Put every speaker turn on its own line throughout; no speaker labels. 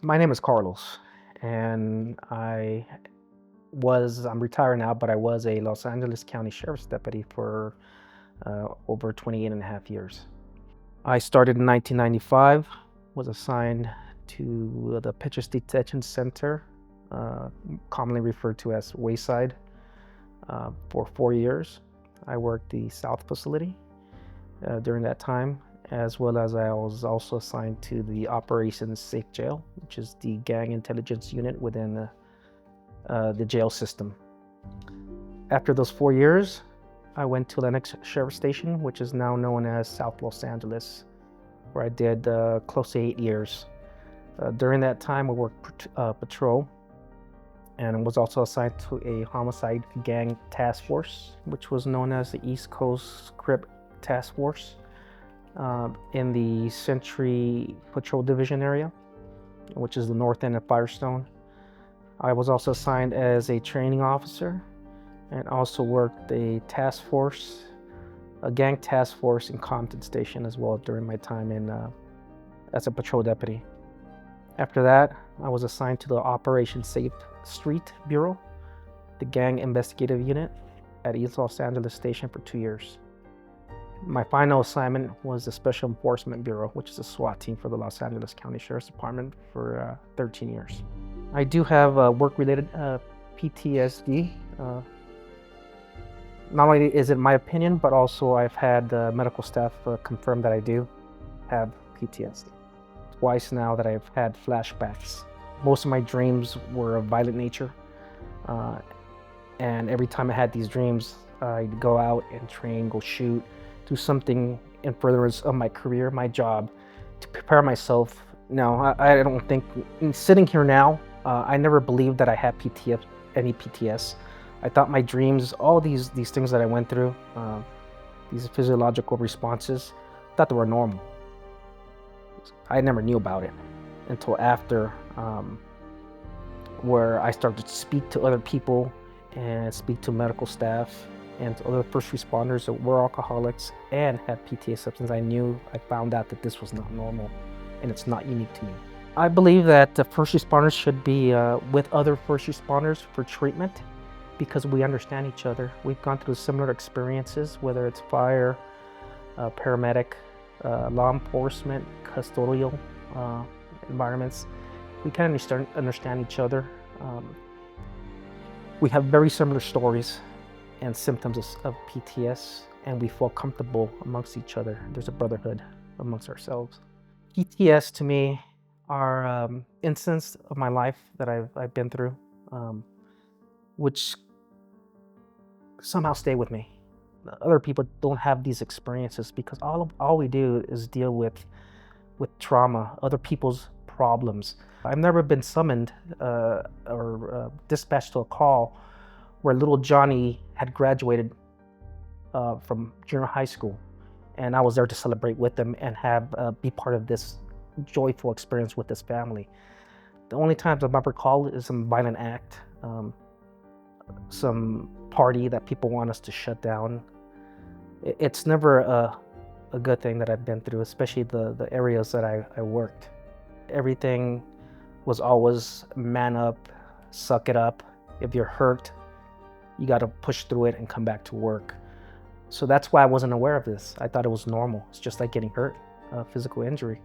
My name is Carlos, and I'm retired now, but I was a Los Angeles County Sheriff's Deputy for over 28 and a half years. I started in 1995, was assigned to the Pitchess Detention Center, uh, commonly referred to as Wayside, for 4 years. I worked the South facility during that time, as well as I was also assigned to the Operations Safe Jail, which is the gang intelligence unit within the jail system. After those 4 years, I went to the next sheriff's station, which is now known as South Los Angeles, where I did close to 8 years. During that time, I worked patrol and was also assigned to a homicide gang task force, which was known as the East Coast Crip Task Force, in the Century Patrol Division area, which is the north end of Firestone. I was also assigned as a training officer and also worked a gang task force in Compton Station as well during my time as a patrol deputy. After that, I was assigned to the Operation Safe Street Bureau, the gang investigative unit at East Los Angeles Station for 2 years. My final assignment was the Special Enforcement Bureau, which is a SWAT team for the Los Angeles County Sheriff's Department for 13 years. I do have work-related PTSD. Not only is it my opinion, but also I've had medical staff confirm that I do have PTSD. Twice now that I've had flashbacks. Most of my dreams were of violent nature. And every time I had these dreams, I'd go out and train, go shoot, do something in furtherance of my career, my job, to prepare myself. No, I don't think, sitting here now, I never believed that I had any PTS. I thought my dreams, all these things that I went through, these physiological responses, I thought they were normal. I never knew about it until after, where I started to speak to other people and speak to medical staff and to other first responders that were alcoholics and had PTSD substance. I found out that this was not normal and it's not unique to me. I believe that the first responders should be with other first responders for treatment because we understand each other. We've gone through similar experiences, whether it's fire, paramedic, law enforcement, custodial environments. We kind of understand each other. We have very similar stories and symptoms of PTS, and we feel comfortable amongst each other. There's a brotherhood amongst ourselves. PTS to me are instances of my life that I've been through, which somehow stay with me. Other people don't have these experiences because all we do is deal with trauma, other people's problems. I've never been summoned or dispatched to a call where little Johnny had graduated from junior high school, and I was there to celebrate with them and be part of this joyful experience with this family. The only times I've ever called is some violent act, some party that people want us to shut down. It's never a good thing that I've been through, especially the areas that I worked. Everything was always man up, suck it up. If you're hurt, you got to push through it and come back to work. So that's why I wasn't aware of this. I thought it was normal. It's just like getting hurt, physical injury.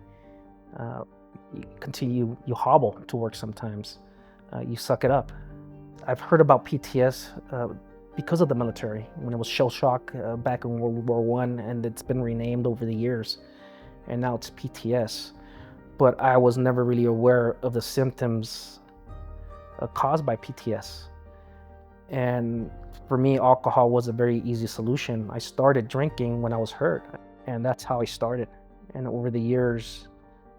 You hobble to work sometimes. You suck it up. I've heard about PTS because of the military, when it was shell shock back in World War I, and it's been renamed over the years, and now it's PTS. But I was never really aware of the symptoms caused by PTS. And for me, alcohol was a very easy solution. I started drinking when I was hurt, and that's how I started. And over the years,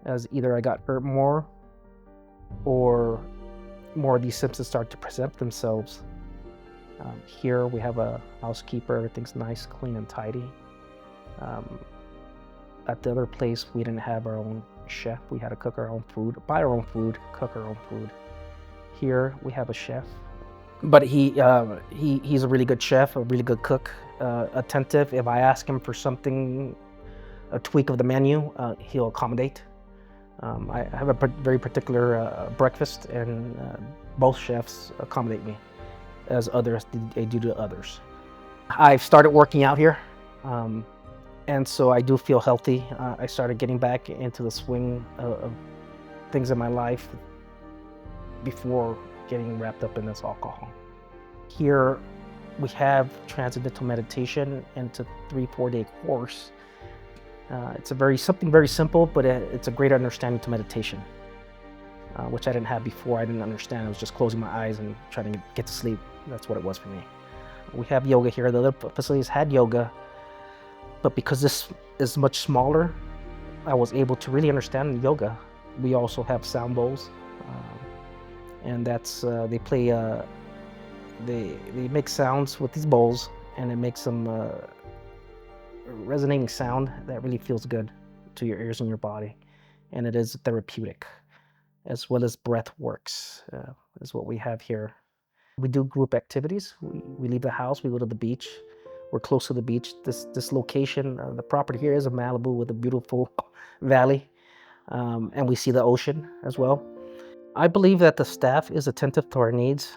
as either I got hurt more or more of these symptoms start to present themselves. Here we have a housekeeper, everything's nice, clean, and tidy. At the other place, we didn't have our own chef. We had to cook our own food, buy our own food, cook our own food. Here we have a chef, but he's a really good chef, a really good cook, attentive. If I ask him for something, a tweak of the menu, he'll accommodate. I have a very particular breakfast, and both chefs accommodate me as others they do to others. I've started working out here, um, and so I do feel healthy. I started getting back into the swing of things in my life before getting wrapped up in this alcohol. Here we have transcendental meditation, and it's a 3-4 day course. It's something very simple, but it's a great understanding to meditation, which I didn't have before. I didn't understand. I was just closing my eyes and trying to get to sleep. That's what it was for me. We have yoga here. The other facilities had yoga, but because this is much smaller, I was able to really understand yoga. We also have sound bowls, and that's they play. They make sounds with these bowls, and it makes some resonating sound that really feels good to your ears and your body, and it is therapeutic, as well as breath works is what we have here. We do group activities. We leave the house, we go to the beach. We're close to the beach. This location, the property here is in Malibu with a beautiful valley, and we see the ocean as well. I believe that the staff is attentive to our needs.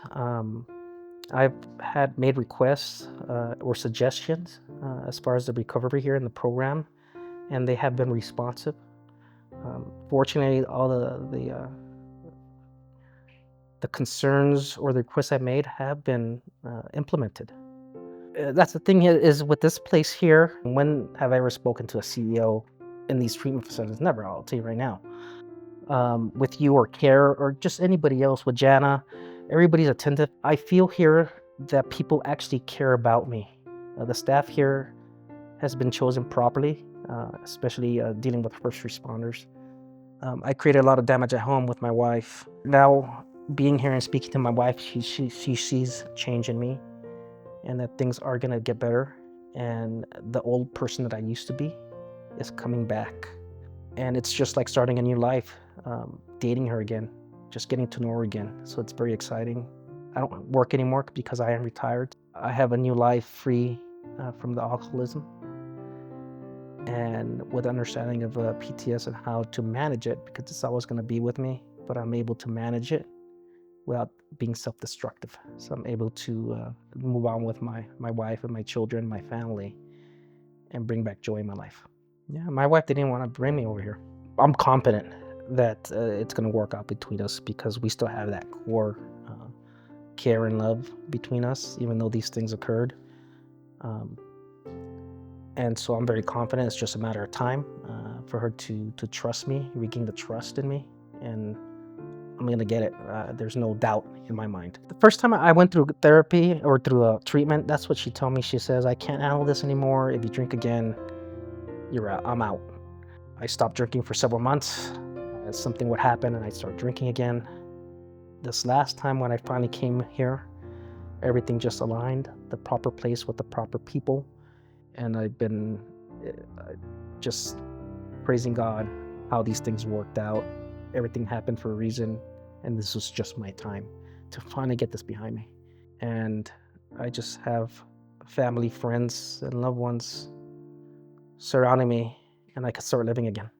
I've had made requests or suggestions as far as the recovery here in the program, and they have been responsive. Fortunately, all the concerns or the requests I made have been implemented. That's the thing is with this place here. When have I ever spoken to a CEO in these treatment facilities? Never. I'll tell you right now. With you or Care or just anybody else with Jana, everybody's attentive. I feel here that people actually care about me. The staff here has been chosen properly, especially dealing with first responders. I created a lot of damage at home with my wife. Now, being here and speaking to my wife, she sees change in me, and that things are gonna get better. And the old person that I used to be is coming back. And it's just like starting a new life, dating her again, just getting to know her again. So it's very exciting. I don't work anymore because I am retired. I have a new life free from the alcoholism, and with understanding of PTS and how to manage it, because it's always going to be with me, but I'm able to manage it without being self-destructive. So I'm able to move on with my wife and my children, my family, and bring back joy in my life. Yeah, my wife didn't want to bring me over here. I'm confident that it's going to work out between us because we still have that core care and love between us, even though these things occurred. And so I'm very confident it's just a matter of time for her to trust me, regain the trust in me, and I'm gonna get it. There's no doubt in my mind. The first time I went through therapy or through a treatment, that's what she told me. She says, I can't handle this anymore. If you drink again, you're out. I'm out. I stopped drinking for several months. Something would happen and I'd start drinking again. This last time when I finally came here, everything just aligned, the proper place with the proper people. And I've been just praising God how these things worked out. Everything happened for a reason, and this was just my time to finally get this behind me. And I just have family, friends, and loved ones surrounding me, and I can start living again.